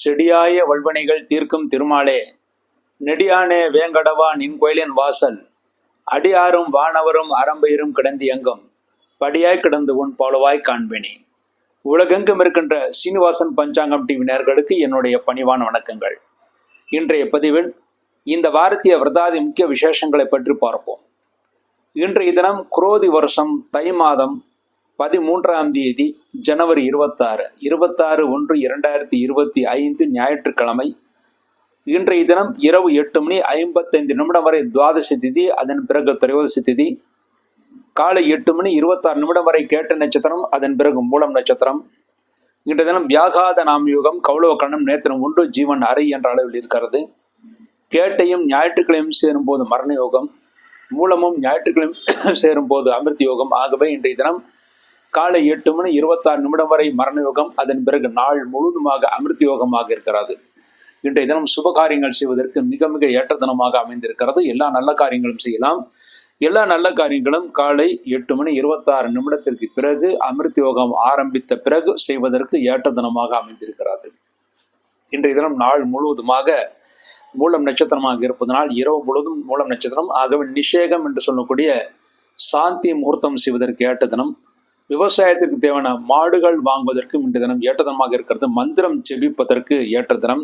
செடியாய வல்வனைகள் தீர்க்கும் திருமாலே, நெடியானே வேங்கடவா நின் கோயிலின் வாசல், அடியாரும் வானவரும் அறம்பெயரும் கிடந்து எங்கும் படியாய் கிடந்து உன் பலவாய் காண்பேனே. உலகெங்கும் இருக்கின்ற சீனிவாசன் பஞ்சாங்கம் டிவி நேயர்களுக்கு என்னுடைய பணிவான வணக்கங்கள். இன்றைய பதிவில் இந்த வாரத்திய விரதாதி முக்கிய விசேஷங்களை பற்றி பார்ப்போம். இன்றைய தினம் குரோதி வருஷம் தை மாதம் 13ஆம் தேதி ஜனவரி 26/1/2025 ஞாயிற்றுக்கிழமை. இன்றைய தினம் இரவு 8:55 வரை துவாதசி திதி, அதன் பிறகு திரையோதசி திதி. காலை 8:26 வரை கேட்ட நட்சத்திரம், அதன் பிறகு மூலம் நட்சத்திரம். இன்றைய தினம் வியாகாத நாமயுகம், கௌளவ கண்ணம் நேத்திரம் 1, ஜீவன் அறை என்ற அளவில் இருக்கிறது. கேட்டையும் ஞாயிற்றுக்கிழமையும் சேரும் போது மரண யோகம், மூலமும் ஞாயிற்றுக்கிழமை சேரும் போது அமிர்த யோகம். ஆகவே இன்றைய தினம் காலை 8:26 வரை மரண யோகம், அதன் பிறகு நாள் முழுவதுமாக அமிர்த யோகமாக இருக்கிறது. இன்றைய தினம் சுப காரியங்கள் செய்வதற்கு மிக மிக ஏற்ற தினமாக அமைந்திருக்கிறது. எல்லா நல்ல காரியங்களும் செய்யலாம். எல்லா நல்ல காரியங்களும் காலை 8:26 பிறகு அமிர்த யோகம் ஆரம்பித்த பிறகு செய்வதற்கு ஏற்ற தினமாக அமைந்திருக்கிறது. இன்றைய தினம் நாள் முழுவதுமாக மூலம் நட்சத்திரமாக இருப்பதனால் இரவு முழுவதும் மூலம் நட்சத்திரம். ஆகவே நிஷேகம் என்று சொல்லக்கூடிய சாந்தி முகூர்த்தம் செய்வதற்கு ஏற்ற தினம். விவசாயத்திற்கு தேவையான மாடுகள் வாங்குவதற்கும் இன்றைய தினம் ஏற்ற தினமாக இருக்கிறது. மந்திரம் செபிப்பதற்கு ஏற்ற தினம்.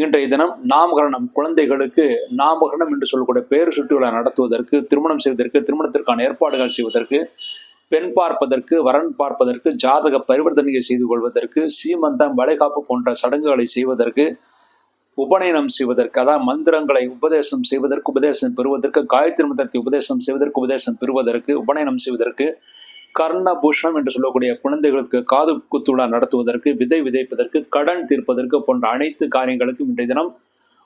இன்றைய தினம் நாமகரணம், குழந்தைகளுக்கு நாமகரணம் என்று சொல்லக்கூடிய பெயர் சுற்றுகளை நடத்துவதற்கு, திருமணம் செய்வதற்கு, திருமணத்திற்கான ஏற்பாடுகள் செய்வதற்கு, பெண் பார்ப்பதற்கு, வரன் பார்ப்பதற்கு, ஜாதக பரிவர்த்தனையை செய்து கொள்வதற்கு, சீமந்தம், வளைகாப்பு போன்ற சடங்குகளை செய்வதற்கு, உபநயனம் செய்வதற்கு, அதாவது மந்திரங்களை உபதேசம் செய்வதற்கு, உபதேசம் பெறுவதற்கு, காயத்ரி மந்திரத்தை உபதேசம் செய்வதற்கு, உபதேசம் பெறுவதற்கு, உபநயனம் செய்வதற்கு, கர்ணபூஷணம் என்று சொல்லக்கூடிய குழந்தைகளுக்கு காது குத்துவிழா நடத்துவதற்கு, விதை விதைப்பதற்கு, கடன் தீர்ப்பதற்கு போன்ற அனைத்து காரியங்களுக்கும் இன்றைய தினம்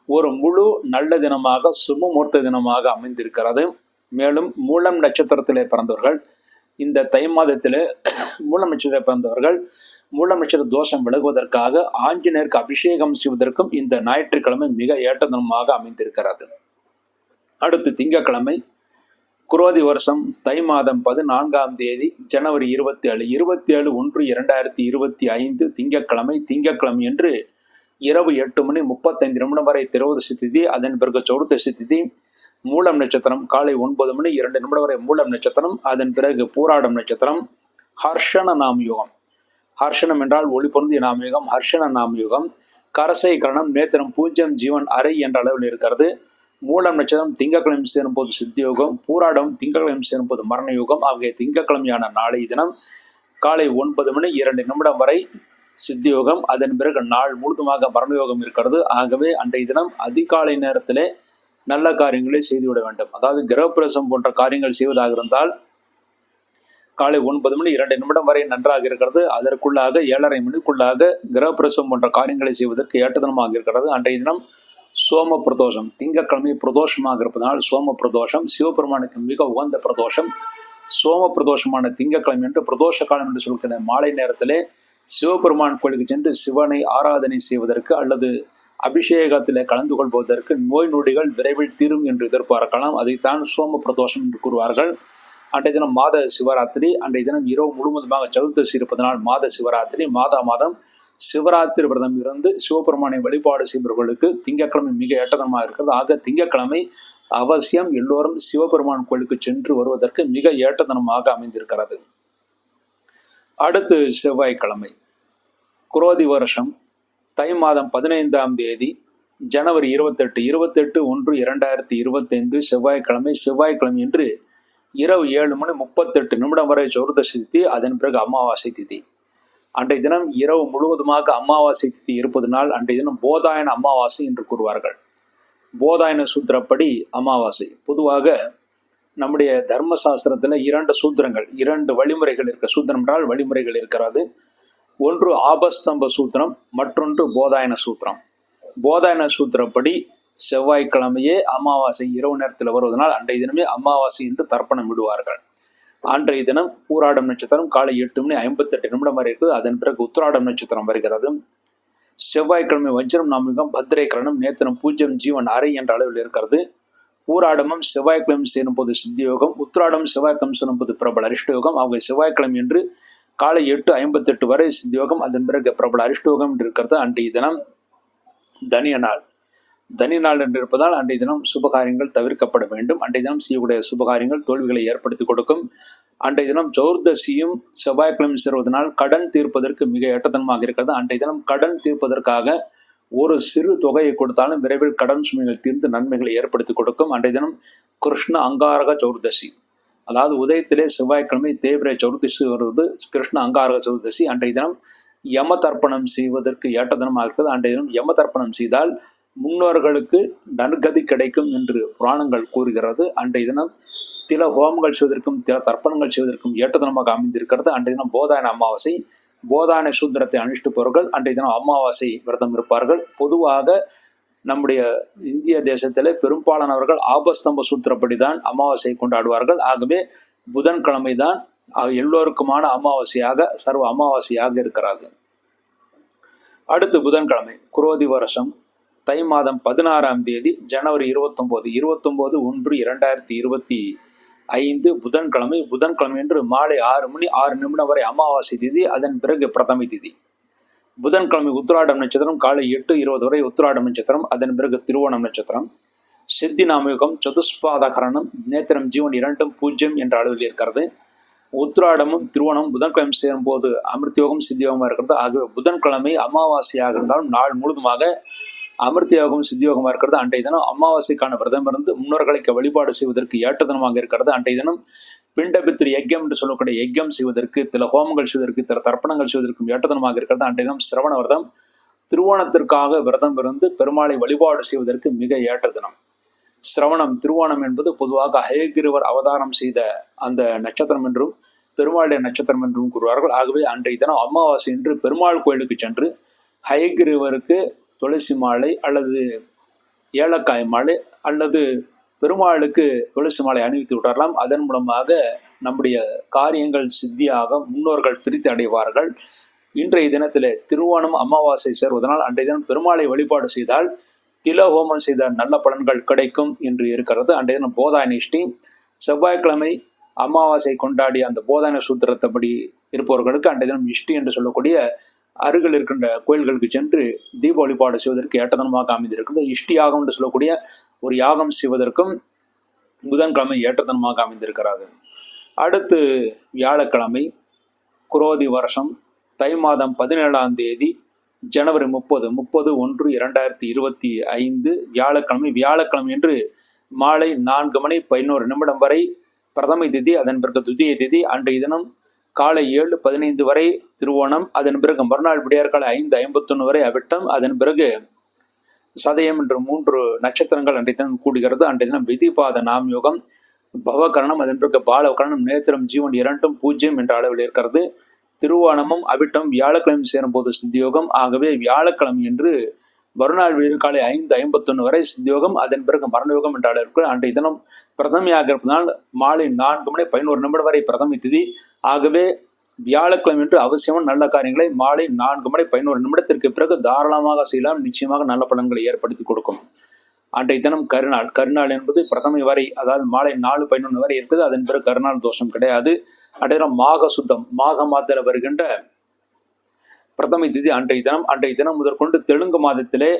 ஒரு முழு நல்ல தினமாக, சுபமுகூர்த்த தினமாக அமைந்திருக்கிறது. மேலும் மூலம் நட்சத்திரத்திலே பிறந்தவர்கள், இந்த தை மாதத்திலே மூலம் நட்சத்திரத்தில் பிறந்தவர்கள் மூலம் நட்சத்திர தோஷம் விலகுவதற்காக ஆஞ்சநேயருக்கு அபிஷேகம் செய்வதற்கும் இந்த ஞாயிற்றுக்கிழமை மிக ஏற்ற தினமாக அமைந்திருக்கிறது. அடுத்து திங்கட்கிழமை, குரோதி வருஷம் தை மாதம் 14ஆம் தேதி ஜனவரி 27/1/2025 திங்கட்கிழமை. திங்கட்கிழமை என்று இரவு 8:35 வரை திரையோதசி திதி, அதன் பிறகு சதுர்தசி திதி. மூலம் நட்சத்திரம் காலை 9:02 வரை மூலம் நட்சத்திரம், அதன் பிறகு பூராடம் நட்சத்திரம். ஹர்ஷண நாமயுகம், ஹர்ஷணம் என்றால் ஒளி பொருந்திய நாமயுகம், ஹர்ஷண நாமயுகம். கரசை கரணம், நேத்திரம் 0, ஜீவன் அறை என்ற அளவில் இருக்கிறது. மூலம் நட்சத்திரம் திங்கட்கிழமை சேரும்போது சித்தியோகம், பூராடம் திங்கட்கிழமை சேரும்போது மரண யோகம். ஆகிய திங்கட்கிழமையான நாளை தினம் காலை 9:02 வரை சித்தியோகம், அதன் பிறகு நாள் முழுதுமாக மரண யோகம் இருக்கிறது. ஆகவே அன்றைய தினம் அதிகாலை நேரத்திலே நல்ல காரியங்களை செய்துவிட வேண்டும். அதாவது கிரகப்பிரவேசம் போன்ற காரியங்கள் செய்வதாக இருந்தால் காலை 9:02 வரை நன்றாக இருக்கிறது. அதற்குள்ளாக 7:30 மணிக்குள்ளாக கிரகப்பிரவேசம் போன்ற காரியங்களை செய்வதற்கு ஏற்ற தினமாக இருக்கிறது. அன்றைய தினம் சோம பிரதோஷம், திங்கட்கிழமை பிரதோஷமாக இருப்பதனால் சோம பிரதோஷம் சிவபெருமானுக்கு மிக உகந்த பிரதோஷம். சோம பிரதோஷமான திங்கட்கிழமை என்று பிரதோஷ காலம் என்று சொல்கிற மாலை நேரத்திலே சிவபெருமான் கோயிலுக்கு சென்று சிவனை ஆராதனை செய்வதற்கு அல்லது அபிஷேகத்திலே கலந்து கொள்வதற்கு நோய் நொடிகள் விரைவில் தீரும் என்று எதிர்பார்க்கலாம். அதைத்தான் சோம பிரதோஷம் என்று கூறுவார்கள். அன்றைய தினம் மாத சிவராத்திரி. அன்றைய தினம் இரவு முழுவதுமாக சதுர்தசி இருப்பதனால் மாத சிவராத்திரி. மாதம் சிவராத்திரி விரதம் இருந்து சிவபெருமானை வழிபாடு செய்பவர்களுக்கு திங்கட்கிழமை மிக ஏற்றதனமாக இருக்கிறது. ஆக திங்கட்கிழமை அவசியம் எல்லோரும் சிவபெருமான் கோயிலுக்கு சென்று வருவதற்கு மிக ஏற்றதனமாக அமைந்திருக்கிறது. அடுத்து செவ்வாய்க்கிழமை, குரோதி வருஷம் தை மாதம் 15ஆம் தேதி ஜனவரி 28/1/2025 செவ்வாய்க்கிழமை. செவ்வாய்க்கிழமை என்று இரவு 7:38 வரை சதுர்தசி திதி, அதன் பிறகு அமாவாசை திதி. அன்றைய தினம் இரவு முழுவதுமாக அமாவாசை திதி இருப்பதனால் அன்றைய தினம் போதாயன அமாவாசை என்று கூறுவார்கள். போதாயன சூத்திரப்படி அமாவாசை. பொதுவாக நம்முடைய தர்மசாஸ்திரத்தில் 2 சூத்திரங்கள், 2 வழிமுறைகள் இருக்க. சூத்திரம் என்றால் வழிமுறைகள் இருக்கிறது. ஒன்று ஆபஸ்தம்ப சூத்திரம், மற்றொன்று போதாயன சூத்திரம். போதாயன சூத்திரப்படி செவ்வாய்க்கிழமையே அமாவாசை இரவு நேரத்தில் வருவதனால் அன்றைய தினமே அமாவாசை என்று தர்ப்பணம் விடுவார்கள். அன்றைய தினம் பூராடம் நட்சத்திரம் காலை 8:58 வரை இருக்குது. அதன் பிறகு உத்திராடம் நட்சத்திரம் வருகிறது. செவ்வாய்க்கிழமை வஜ்ரம் நாமயுகம், பத்ரை கரணம், நேத்திரம் 0, ஜீவன் அறை என்ற அளவில் இருக்கிறது. பூராடமும் செவ்வாய்க்கிழமை சேரும் போது சித்தியோகம், உத்திராடம் செவ்வாய்க்கிழமை சேரும் போது பிரபல அரிஷ்டயோகம். அவங்க செவ்வாய்க்கிழமை என்று காலை 8:58 வரை சித்தியோகம், அதன் பிறகு பிரபல அரிஷ்டயோகம் என்று இருக்கிறது. அன்றைய தினம் தனிய நாள். தனி நாள் என்று இருப்பதால் அன்றைய தினம் சுபகாரியங்கள் தவிர்க்கப்பட வேண்டும். அன்றைய தினம் செய்யக்கூடிய சுபகாரியங்கள் தோல்விகளை ஏற்படுத்தி கொடுக்கும். அன்றைய தினம் சௌர்தசியும் செவ்வாய்க்கிழமை சேருவதனால் கடன் தீர்ப்பதற்கு மிக ஏற்றத்தனமாக இருக்கிறது. அன்றைய தினம் கடன் தீர்ப்பதற்காக ஒரு சிறு தொகையை கொடுத்தாலும் விரைவில் கடன் சுமைகள் தீர்ந்து நன்மைகளை ஏற்படுத்தி கொடுக்கும். அன்றைய தினம் கிருஷ்ண அங்காரக சௌர்தசி, அதாவது உதயத்திலே செவ்வாய்க்கிழமை தேவிரை சௌர்தசி வருவது கிருஷ்ண அங்காரக சௌர்தசி. அன்றைய தினம் யம தர்ப்பணம் செய்வதற்கு ஏற்ற தினமாக இருக்கிறது. அன்றைய தினம் யம தர்ப்பணம் செய்தால் முன்னோர்களுக்கு நற்கதி கிடைக்கும் என்று புராணங்கள் கூறுகிறது. அன்றைய தினம் தில ஹோமங்கள் செய்வதற்கும் தில தர்ப்பணங்கள் செய்வதற்கும் ஏற்ற தினமாக அமைந்திருக்கிறது. அன்றைய தினம் போதாயன அமாவாசை. போதாயன சூத்திரத்தை அனுஷ்டிப்பவர்கள் அன்றைய தினம் அமாவாசை விரதம் இருப்பார்கள். பொதுவாக நம்முடைய இந்திய தேசத்திலே பெரும்பாலானவர்கள் ஆபஸ்தம்ப சூத்திரப்படிதான் அமாவாசை கொண்டாடுவார்கள். ஆகவே புதன்கிழமை தான் எல்லோருக்குமான அமாவாசையாக சர்வ அமாவாசையாக இருக்கிறது. அடுத்து புதன்கிழமை குரோதி வருஷம் தை மாதம் 16ஆம் தேதி ஜனவரி 29/1/2025 புதன்கிழமை. புதன்கிழமை என்று மாலை 6 மணி 6 நிமிடம் வரை அமாவாசை திதி, அதன் பிறகு பிரதமை திதி. புதன்கிழமை உத்திராடம் நட்சத்திரம் காலை 8:20 வரை உத்திராடம் நட்சத்திரம், அதன் பிறகு திருவோணம் நட்சத்திரம். சித்தி நாமயுகம் சதுஸ்பாதகரணம் நேத்திரம் ஜீவன் 2 0 என்ற அளவில் இருக்கிறது. உத்திராடமும் திருவோணமும் புதன்கிழமை சேரும் போது அமிர்தயோகம் சித்தியோகமாக இருக்கிறது. ஆகவே புதன்கிழமை அமாவாசையாக இருந்தாலும் நாள் முழுதுமாக அமிர்தயோகம் சித்தியோகமாக இருக்கிறது. அன்றைய தினம் அமாவாசைக்கான விரதம் இருந்து முன்னோர்களுக்கு வழிபாடு செய்வதற்கு ஏற்ற தினமாக இருக்கிறது. அன்றைய தினம் பிண்டபித்திரி யஜ்யம் என்று சொல்லக்கூடிய யஜ்யம் செய்வதற்கு தில ஹோமங்கள் செய்வதற்கு தில தர்ப்பணங்கள் செய்வதற்கும் ஏற்ற தினமாக இருக்கிறது. அன்றைய தினம் சிரவண விரதம் திருவோணத்திற்காக விரதம் இருந்து பெருமாளை வழிபாடு செய்வதற்கு மிக ஏற்ற தினம். சிரவணம் திருவோணம் என்பது பொதுவாக ஹயகிரிவர் அவதாரம் செய்த அந்த நட்சத்திரம் என்றும் பெருமாளுடைய நட்சத்திரம் என்றும் கூறுவார்கள். ஆகவே அன்றைய தினம் அமாவாசை என்று பெருமாள் கோயிலுக்கு சென்று ஹயகிரிவருக்கு துளசி மாலை அல்லது ஏலக்காய் மாலை அல்லது பெருமாளுக்கு துளசி மாலை அணிவித்து விடலாம். அதன் மூலமாக நம்முடைய காரியங்கள் சித்தியாக முன்னோர்கள் பிரித்து அடைவார்கள். இன்றைய தினத்திலே திருவோணம் அமாவாசை சேர்வதனால் அன்றைய தினம் பெருமாளை வழிபாடு செய்தால் தில ஹோமம் செய்த நல்ல பலன்கள் கிடைக்கும் என்று இருக்கிறது. அன்றைய தினம் போதாயன இஷ்டி. செவ்வாய்க்கிழமை அமாவாசை கொண்டாடி அந்த போதாயன சூத்திரத்தபடி இருப்பவர்களுக்கு அன்றைய தினம் இஷ்டி என்று சொல்லக்கூடிய அருகில் இருக்கின்ற கோயில்களுக்கு சென்று தீப வழிபாடு செய்வதற்கு ஏற்ற தினமாக அமைந்திருக்கிறது. இஷ்டி யாகம் என்று சொல்லக்கூடிய ஒரு யாகம் செய்வதற்கும் புதன்கிழமை ஏற்ற தினமாக அமைந்திருக்கிறது. அடுத்து வியாழக்கிழமை குரோதி வருஷம் தை மாதம் 17ஆம் தேதி ஜனவரி 30/1/2025 வியாழக்கிழமை. வியாழக்கிழமை என்று மாலை 4 மணி 11 நிமிடம் வரை பிரதமை திதி, அதன் பிறகு துதிய திதி. அன்றைய தினம் காலை 7:15 வரை திருவோணம், அதன் பிறகு மறுநாள் விடியற்காலை 5:51 வரை அவிட்டம், அதன் பிறகு சதயம் என்று 3 நட்சத்திரங்கள் அன்றைய தினம் கூடுகிறது. அன்றைய தினம் விதிபாத நாம் யோகம் பவகரணம், அதன் பிறகு பாலகரணம் நேத்திரம் ஜீவன் 2 0 என்ற அளவில் இருக்கிறது. திருவோணமும் அவிட்டம் வியாழக்கிழமை சேரும் போது சித்தியோகம். ஆகவே வியாழக்கிழமை என்று மறுநாள் விடியற்காலை 5:51 வரை சித்தியோகம், அதன் பிறகு மரணயோகம் என்ற அளவிற்கு அன்றைய தினம் பிரதமையாக இருப்பதனால் மாலை 4 மணி 11 நிமிடம் வரை பிரதமை திதி. ஆகவே வியாழக்கிழமை என்று அவசியமான நல்ல காரியங்களை மாலை 4 மணி 11 நிமிடத்திற்கு பிறகு தாராளமாக செய்யலாம். நிச்சயமாக நல்ல பலன்களை ஏற்படுத்தி கொடுக்கும். அன்றைய தினம் கருநாள். கருநாள் என்பது பிரதமை வரை, அதாவது மாலை 4:11 வரை இருக்குது. அதன் பிறகு கருநாள் தோஷம் கிடையாது. அன்றைய தினம் மாக சுத்தம், மாக மாதத்தில் வருகின்ற பிரதமை திதி அன்றைய தினம் முதற்கொண்டு தெலுங்கு மாதத்திலே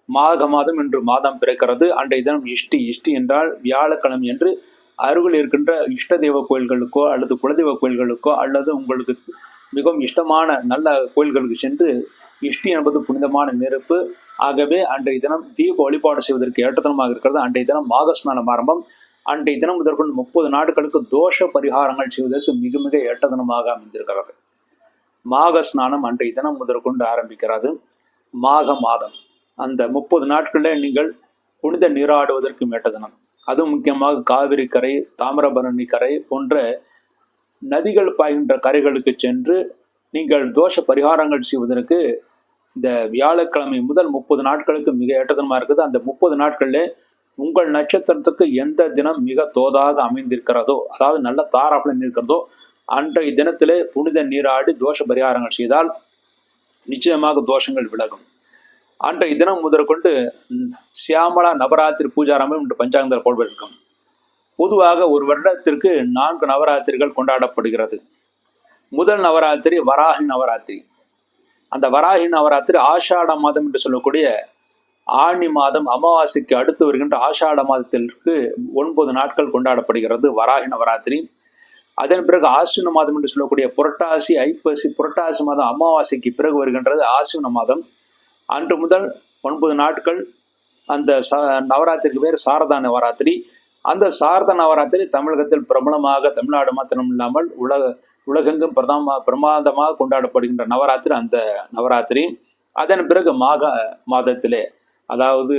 மாக மாதம் என்று மாதம் பிறக்கிறது. அன்றைய தினம் இஷ்டி. இஷ்டி என்றால் வியாழக்கிழமை என்று அருகில் இருக்கின்ற இஷ்ட தெய்வ கோயில்களுக்கோ அல்லது குலதெய்வ கோயில்களுக்கோ அல்லது உங்களுக்கு மிகவும் இஷ்டமான நல்ல கோயில்களுக்கு சென்று, இஷ்டி என்பது புனிதமான நெருப்பு. ஆகவே அன்றைய தினம் தீப வழிபாடு செய்வதற்கு ஏற்ற தினமாக இருக்கிறது. அன்றைய தினம் மாக ஸ்நானம் ஆரம்பம். அன்றைய தினம் முதற்கொண்டு 30 நாட்களுக்கு தோஷ பரிகாரங்கள் செய்வதற்கு மிக மிக ஏற்ற தினமாக அமைந்திருக்கிறது. மாக ஸ்நானம் அன்றைய தினம் முதற்கொண்டு ஆரம்பிக்கிறது. மாக மாதம் அந்த 30 நாட்களில் நீங்கள் புனித நீராடுவதற்கு ஏற்ற தினம். அதுவும் முக்கியமாக காவிரி கரை, தாமிரபரணி கரை போன்ற நதிகள் பாய்கின்ற கரைகளுக்கு சென்று நீங்கள் தோஷ பரிகாரங்கள் செய்வதற்கு இந்த வியாழக்கிழமை முதல் 30 நாட்களுக்கு மிக ஏற்ற தினமாக இருக்குது. அந்த 30 நாட்களில் உங்கள் நட்சத்திரத்துக்கு எந்த தினம் மிக தோதாக அமைந்திருக்கிறதோ, அதாவது நல்ல தாராப்பலம் இருக்கிறதோ, அன்றைய தினத்திலே புனித நீராடி தோஷ பரிகாரங்கள் செய்தால் நிச்சயமாக தோஷங்கள் விலகும். அன்றைய தினம் முதற்கொண்டு சியாமலா நவராத்திரி பூஜாரம்பம் என்று பஞ்சாங்கத்தில் போடப்பட்டிருக்கும். பொதுவாக ஒரு வருடத்திற்கு 4 நவராத்திரிகள் கொண்டாடப்படுகிறது. முதல் நவராத்திரி வராகி நவராத்திரி. அந்த வராகி நவராத்திரி ஆஷாட மாதம் என்று சொல்லக்கூடிய ஆணி மாதம் அமாவாசைக்கு அடுத்து வருகின்ற ஆஷாட மாதத்திற்கு 9 நாட்கள் கொண்டாடப்படுகிறது வராகி நவராத்திரி. அதன் பிறகு ஆஸ்வின மாதம் என்று சொல்லக்கூடிய புரட்டாசி, ஐப்பசி, புரட்டாசி மாதம் அமாவாசைக்கு பிறகு வருகின்றது ஆஸ்வின மாதம். அன்று முதல் 9 நாட்கள் அந்த நவராத்திரிக்கு பேர் சாரதா நவராத்திரி. அந்த சாரதா நவராத்திரி தமிழகத்தில் பிரபலமாக, தமிழ்நாடு மாத்திரம் இல்லாமல் உலகெங்கும் பிரமாதமாக கொண்டாடப்படுகின்ற நவராத்திரி அந்த நவராத்திரி. அதன் பிறகு மாக மாதத்திலே, அதாவது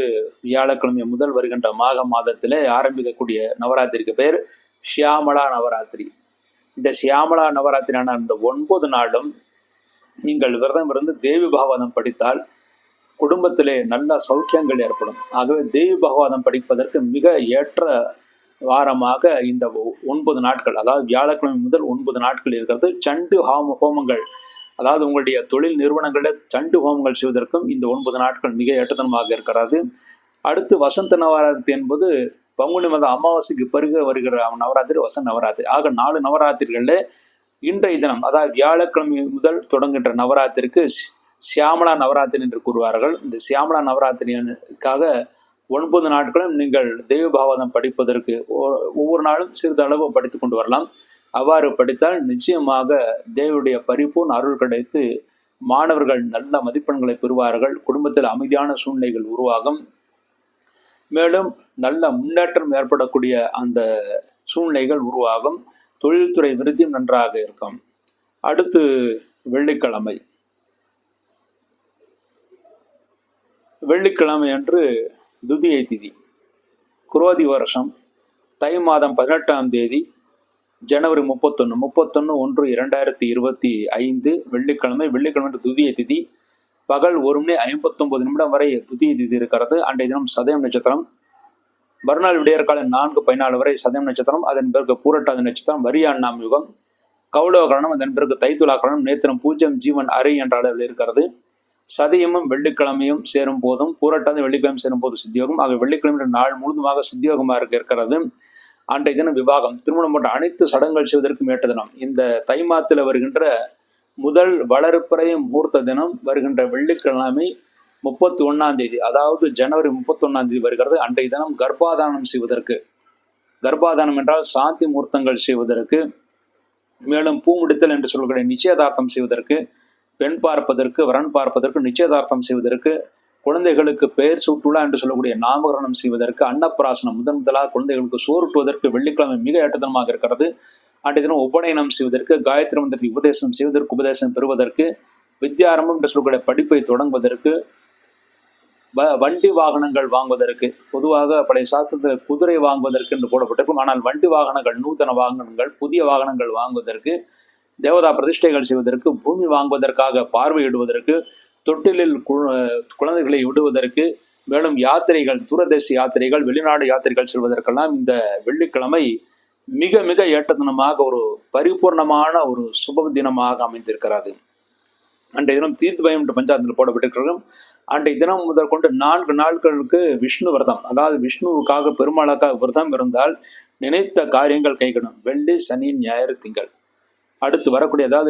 வியாழக்கிழமை முதல் வருகின்ற மாக மாதத்திலே ஆரம்பிக்கக்கூடிய நவராத்திரிக்கு பேர் ஷியாமளா நவராத்திரி. இந்த ஷியாமளா நவராத்திரியான அந்த 9 நாளும் நீங்கள் விரதம் இருந்து தேவி பாகவதம் படித்தால் குடும்பத்திலே நல்ல சௌக்கியங்கள் ஏற்படும். ஆகவே தேவி பாகவதம் படிப்பதற்கு மிக ஏற்ற வாரமாக இந்த 9 நாட்கள், அதாவது வியாழக்கிழமை முதல் 9 நாட்கள் இருக்கிறது. சண்டு ஹோமங்கள், அதாவது உங்களுடைய தொழில் நிறுவனங்களில் சண்டு ஹோமங்கள் செய்வதற்கும் இந்த 9 நாட்கள் மிக ஏற்றதனமாக இருக்கிறது. அடுத்து வசந்த நவராத்திரி என்பது பங்குனி மாதம் அமாவாசைக்கு பிறகு வருகிற நவராத்திரி வசந்த நவராத்திரி. ஆக 4 நவராத்திரிகளில் இன்றைய தினம், அதாவது வியாழக்கிழமை முதல் தொடங்குகின்ற நவராத்திரிக்கு சியாமளா நவராத்திரி என்று கூறுவார்கள். இந்த சியாமளா நவராத்திரிக்காக 9 நாட்களும் நீங்கள் தெய்வ பாகவதம் படிப்பதற்கு ஒவ்வொரு நாளும் சிறிதளவு படித்து கொண்டு வரலாம். அவ்வாறு படித்தால் நிச்சயமாக தேவனுடைய பரிபூர்ண அருள் கிடைத்து மாணவர்கள் நல்ல மதிப்பெண்களை பெறுவார்கள். குடும்பத்தில் அமைதியான சூழ்நிலைகள் உருவாகும். மேலும் நல்ல முன்னேற்றம் ஏற்படக்கூடிய அந்த சூழ்நிலைகள் உருவாகும். தொழில்துறை விருத்தியும் நன்றாக இருக்கும். அடுத்து வெள்ளிக்கிழமை. வெள்ளிக்கிழமை அன்று துதியை திதி, குரோதி வருஷம் தை மாதம் 18ஆம் தேதி, ஜனவரி 31/1/2025 வெள்ளிக்கிழமை. வெள்ளிக்கிழமை துதியை திதி பகல் 1:59 வரை துதியை திதி இருக்கிறது. அன்றைய தினம் சதயம் நட்சத்திரம். மறுநாள் விடியற்காலை 4:14 வரை சதயம் நட்சத்திரம். அதன் பிறகு பூரட்டாதி நட்சத்திரம், வரியாண்ணாம் யுகம், கௌளவ கரணம், அதன் பிறகு தைத்துலா கரணம், நேத்திரம், பூஜ்யம், ஜீவன், அரை என்ற அளவில் இருக்கிறது. சதயமும் வெள்ளிக்கிழமையும் சேரும் போதும் பூரட்டாதி வெள்ளிக்கிழமை சேரும் போது சித்தியோகம். ஆக வெள்ளிக்கிழமை நாள் முழுதுமாக சித்தியோகமாக இருக்கிறது. அன்றைய தினம் விவாகம், திருமணம் போன்ற அனைத்து சடங்குகள் செய்வதற்கும் ஏற்ற தினம். இந்த தை மாதத்தில் வருகின்ற முதல் வளர்ப்பிறை முகூர்த்த தினம் வருகின்ற வெள்ளிக்கிழமை 31ஆம் தேதி, அதாவது ஜனவரி 31ஆம் தேதி வருகிறது. அன்றைய தினம் கர்ப்பாதானம் செய்வதற்கு, கர்ப்பாதானம் என்றால் சாந்தி முகூர்த்தங்கள் செய்வதற்கு, மேலும் பூமுடித்தல் என்று சொல்லக்கூடிய நிச்சயதார்த்தம் செய்வதற்கு, பெண் பார்ப்பதற்கு, வரன் பார்ப்பதற்கு, நிச்சயதார்த்தம் செய்வதற்கு, குழந்தைகளுக்கு பெயர் சூட்டுலா என்று சொல்லக்கூடிய நாமகரணம் செய்வதற்கு, அன்னப்பிராசனம் முதலாக குழந்தைகளுக்கு சோறுட்டுவதற்கு வெள்ளிக்கிழமை மிக ஏற்றதனமாக இருக்கிறது. அன்றைய தினம் உபநயனம் செய்வதற்கு, காயத்ரி மந்திரத்தை உபதேசம் செய்வதற்கு, உபதேசம் பெறுவதற்கு, வித்யாரம்பம் என்று சொல்லக்கூடிய படிப்பை தொடங்குவதற்கு, வண்டி வாகனங்கள் வாங்குவதற்கு, பொதுவாக பழைய சாஸ்திரத்தில் குதிரை வாங்குவதற்கு என்று போடப்பட்டிருக்கும். ஆனால் வண்டி வாகனங்கள், நூதன வாகனங்கள், புதிய வாகனங்கள் வாங்குவதற்கு, தேவதா பிரதிஷ்டைகள் செய்வதற்கு, பூமி வாங்குவதற்காக, பார்வையிடுவதற்கு, தொட்டிலில் குழந்தைகளை விடுவதற்கு, மேலும் யாத்திரைகள், தூரதேச யாத்திரைகள், வெளிநாடு யாத்திரைகள் செல்வதற்கெல்லாம் இந்த வெள்ளிக்கிழமை மிக மிக ஏற்ற தினமாக, ஒரு பரிபூர்ணமான ஒரு சுப தினமாக அமைந்திருக்கிறது. அன்றைய தினம் தீர்த்வயம் என்று பஞ்சாயத்தில் போடப்பட்டிருக்கிறோம். அன்றைய தினம் முதல் கொண்டு 4 நாட்களுக்கு விஷ்ணு விரதம், அதாவது விஷ்ணுவுக்காக, பெருமாளுக்காக விரதம் இருந்தால் நினைத்த காரியங்கள் கைகூடும். வெள்ளி, சனி, ஞாயிறு, திங்கள். அடுத்து வரக்கூடிய, அதாவது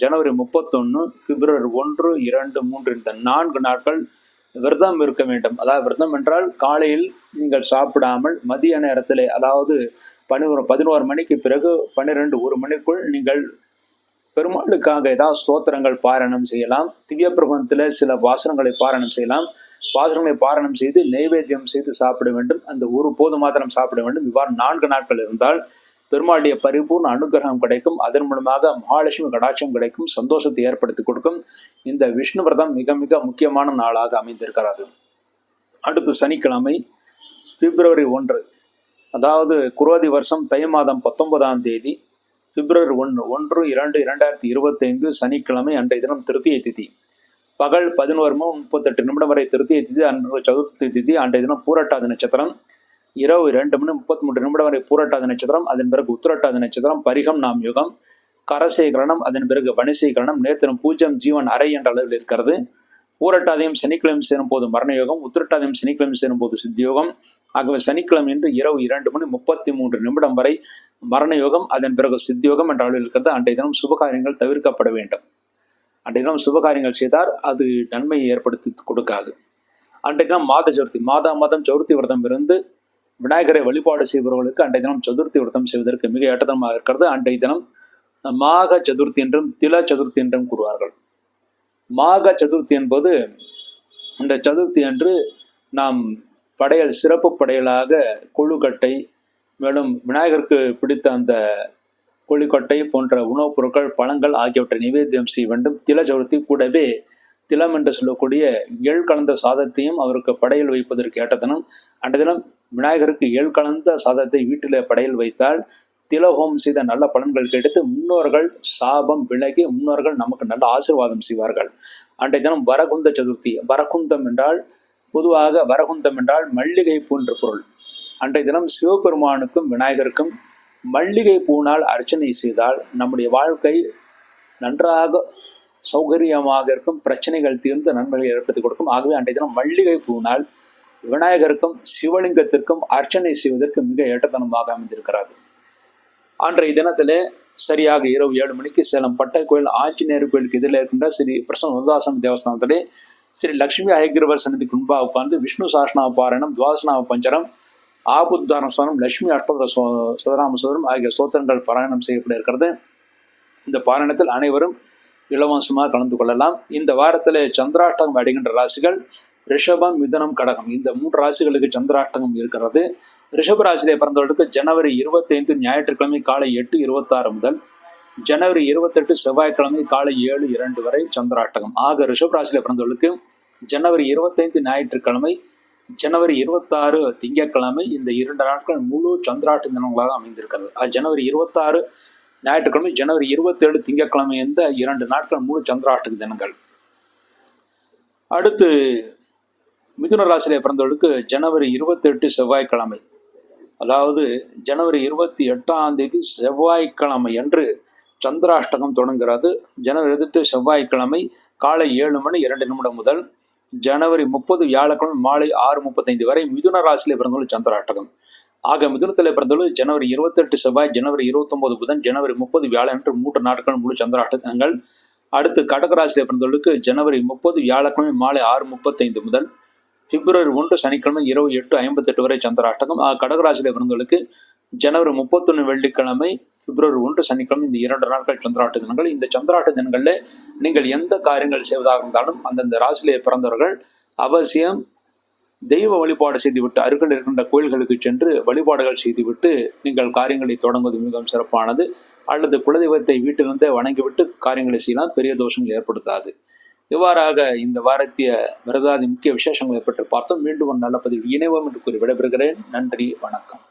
ஜனவரி 31, பிப்ரவரி 1, 2, 3 இந்த 4 நாட்கள் விரதம் இருக்க வேண்டும். அதாவது விரதம் என்றால் காலையில் நீங்கள் சாப்பிடாமல் மதிய நேரத்திலே, அதாவது 11 மணிக்கு பிறகு 1 மணிக்குள் நீங்கள் பெருமாளுக்காக ஏதாவது ஸ்தோத்திரங்கள் பாராயணம் செய்யலாம். திவ்ய பிரபந்தத்தில் சில வாசனங்களை பாராயணம் செய்யலாம். வாசனங்களை பாராயணம் செய்து நைவேத்தியம் செய்து சாப்பிட வேண்டும். அந்த ஒரு போது மாத்திரம் சாப்பிட வேண்டும். இவ்வாறு 4 நாட்கள் இருந்தால் பெருமாளுடைய பரிபூர்ண அனுகிரகம் கிடைக்கும். அதன் மூலமாக மகாலட்சுமி கடாட்சம் கிடைக்கும், சந்தோஷத்தை ஏற்படுத்தி கொடுக்கும். இந்த விஷ்ணு விரதம் மிக மிக முக்கியமான நாளாக அமைந்திருக்கிறது. அடுத்து சனிக்கிழமை பிப்ரவரி 1, அதாவது குரோதி வருஷம் தை மாதம் 19ஆம் தேதி, பிப்ரவரி 1/1/2025 சனிக்கிழமை. அன்றைய தினம் திருத்தியை திதி பகல் 11:38 வரை திருத்தியை திதி, அன்று சதுர்த்தி திதி. அன்றைய தினம் பூரட்டாதி நட்சத்திரம், இரவு 2:33 வரை பூரட்டாதி நட்சத்திரம். அதன் பிறகு உத்திரட்டாதி நட்சத்திரம், பரிகம் நாம் யுகம், கரசேகரணம், அதன் பிறகு வணிசேகரணம், நேத்திரம், பூஜ்யம், ஜீவன், அரை என்ற அளவில் இருக்கிறது. பூரட்டாதியும் சனிக்கிழமை சேரும் போது மரணயோகம், உத்திரட்டாதியும் சனிக்கிழமை சேரும் போது சித்தியோகம். ஆகவே சனிக்கிழமை என்று இரவு 2:33 வரை மரணயோகம், அதன் பிறகு சித்தியோகம் என்ற அளவில் இருக்கிறது. அன்றைய தினம் சுபகாரியங்கள் தவிர்க்கப்பட வேண்டும். அன்றைய தினம் சுபகாரியங்கள் செய்தால் அது நன்மையை ஏற்படுத்தி கொடுக்காது. அன்றைய தினம் மாத சதுர்த்தி, மாதம் சதுர்த்தி விரதம் இருந்து விநாயகரை வழிபாடு செய்பவர்களுக்கு அன்றைய தினம் சதுர்த்தி விரதம் செய்வதற்கு மிக ஏற்றதனமாக இருக்கிறது. அன்றைய தினம் மாக சதுர்த்தி என்றும் தில சதுர்த்தி என்றும் கூறுவார்கள். மாக சதுர்த்தி என்பது இந்த சதுர்த்தி அன்று நாம் படையல், சிறப்பு படையலாக கொழுக்கட்டை, மேலும் விநாயகருக்கு பிடித்த அந்த கொழுக்கட்டை போன்ற உணவுப் பொருட்கள், பழங்கள் ஆகியவற்றை நிவேத்தியம் செய்ய வேண்டும். தில சதுர்த்தி கூடவே திலம் என்று சொல்லக்கூடிய எள் கலந்த சாதத்தையும் அவருக்கு படையல் வைப்பதற்கு ஏற்ற தினம். அன்றைய தினம் விநாயகருக்கு எள் கலந்த சாதத்தை வீட்டில் படையல் வைத்தால் திலஹோம் செய்த நல்ல பலன்கள் கிடைத்து முன்னோர்கள் சாபம் விலகி முன்னோர்கள் நமக்கு நல்ல ஆசீர்வாதம் செய்வார்கள். அன்றைய தினம் வரகுந்த சதுர்த்தி. வரகுந்தம் என்றால் பொதுவாக வரகுந்தம் என்றால் மல்லிகை பூ என்ற பொருள். அன்றைய தினம் சிவபெருமானுக்கும் விநாயகருக்கும் மல்லிகை பூனால் அர்ச்சனை செய்தால் நம்முடைய வாழ்க்கை நன்றாக சௌகரியமாக இருக்கும், பிரச்சனைகள் தீர்ந்து நன்மைகளை ஏற்படுத்தி கொடுக்கும். ஆகவே அன்றைய தினம் மல்லிகை பூனால் விநாயகருக்கும் சிவலிங்கத்திற்கும் அர்ச்சனை செய்வதற்கு மிக ஏற்றத்தனமாக அமைந்திருக்கிறது. அன்றைய தினத்திலே சரியாக இரவு 7 மணிக்கு சேலம் பட்டை கோயில் ஆஞ்சநேயர் கோயிலுக்கு எதிரில் இருக்கின்ற ஸ்ரீ பிரசன்ன உதாசன தேவஸ்தானத்திலே ஸ்ரீ லட்சுமி ஹயகிரிவர் சன்னதிக்கு முன்பாக உட்கார்ந்து விஷ்ணு சாஸ்நாம பாராயணம், துவாதசநாம பஞ்சரம், ஆபுத்தாரணம், லட்சுமி அஷ்டோத்தர சதநாம சோதரம் ஆகிய ஸ்தோத்திரங்கள் பாராயணம் செய்யப்பட இருக்கிறது. இந்த பாராயணத்தில் அனைவரும் இலவசமாக கலந்து கொள்ளலாம். இந்த வாரத்தில் சந்திராஷ்டகம் அடைகின்ற ராசிகள் ரிஷபம், மிதுனம், கடகம். இந்த 3 ராசிகளுக்கு சந்திராஷ்டகம் இருக்கிறது. ரிஷப ராசியிலே பிறந்தவர்களுக்கு ஜனவரி 25 ஞாயிற்றுக்கிழமை காலை 8:26 முதல் ஜனவரி 28 செவ்வாய்க்கிழமை காலை 7:02 வரை சந்திராஷ்டகம். ஆக ரிஷப ராசியிலே பிறந்தவர்களுக்கு ஜனவரி 25 ஞாயிற்றுக்கிழமை, ஜனவரி 26 திங்கட்கிழமை, இந்த 2 நாட்கள் முழு சந்திராஷ்ட தினங்களாக அமைந்திருக்கிறது. ஜனவரி 26 ஞாயிற்றுக்கிழமை, ஜனவரி 27 திங்கட்கிழமை, இந்த 2 நாட்கள் முழு சந்திராஷ்டக தினங்கள். அடுத்து மிதுன ராசியிலே பிறந்தவர்களுக்கு ஜனவரி 28 செவ்வாய்க்கிழமை, அதாவது ஜனவரி 28ஆம் தேதி செவ்வாய்க்கிழமை அன்று சந்திராஷ்டகம் தொடங்குகிறது. ஜனவரி 28 செவ்வாய்க்கிழமை காலை 7:02 முதல் ஜனவரி 30 வியாழக்கிழமை மாலை 6:35 வரை மிதுன ராசியிலே பிறந்தவர்கள் சந்திராஷ்டகம். ஆக மிதுனத்திலே பிறந்தவர்கள் ஜனவரி 28 செவ்வாய், ஜனவரி 29 புதன், ஜனவரி 30 வியாழன் என்று 3 நாட்கள் முழு சந்திராஷ்ட தினங்கள். அடுத்து கடகராசியிலே பிறந்தவர்களுக்கு ஜனவரி 30 வியாழக்கிழமை மாலை 6:35 முதல் பிப்ரவரி 1 சனிக்கிழமை இரவு 8:58 வரை சந்திராஷ்டகம். கடகராசியிலே பிறந்தவர்களுக்கு ஜனவரி 31 வெள்ளிக்கிழமை, பிப்ரவரி 1 சனிக்கிழமை, இந்த 2 நாட்கள் சந்திராஷ்ட தினங்கள். இந்த சந்திராஷ்ட தினங்களில் நீங்கள் எந்த காரியங்கள் செய்வதாக இருந்தாலும் அந்தந்த ராசியிலே பிறந்தவர்கள் அவசியம் தெய்வ வழிபாடு செய்துவிட்டு அருகில் இருக்கின்ற கோயில்களுக்கு சென்று வழிபாடுகள் செய்துவிட்டு நீங்கள் காரியங்களை தொடங்குவது மிகவும் சிறப்பானது. அல்லது குலதெய்வத்தை வீட்டிலிருந்தே வணங்கிவிட்டு காரியங்களை செய்யலாம், பெரிய தோஷங்கள் ஏற்படுத்தாது. இவ்வாறாக இந்த வாரத்திய விரதாதி முக்கிய விசேஷங்களை பற்றி பார்த்தோம். மீண்டும் ஒரு நல்ல பதிவில் இணைவோம் என்று கூறி விடைபெறுகிறேன். நன்றி, வணக்கம்.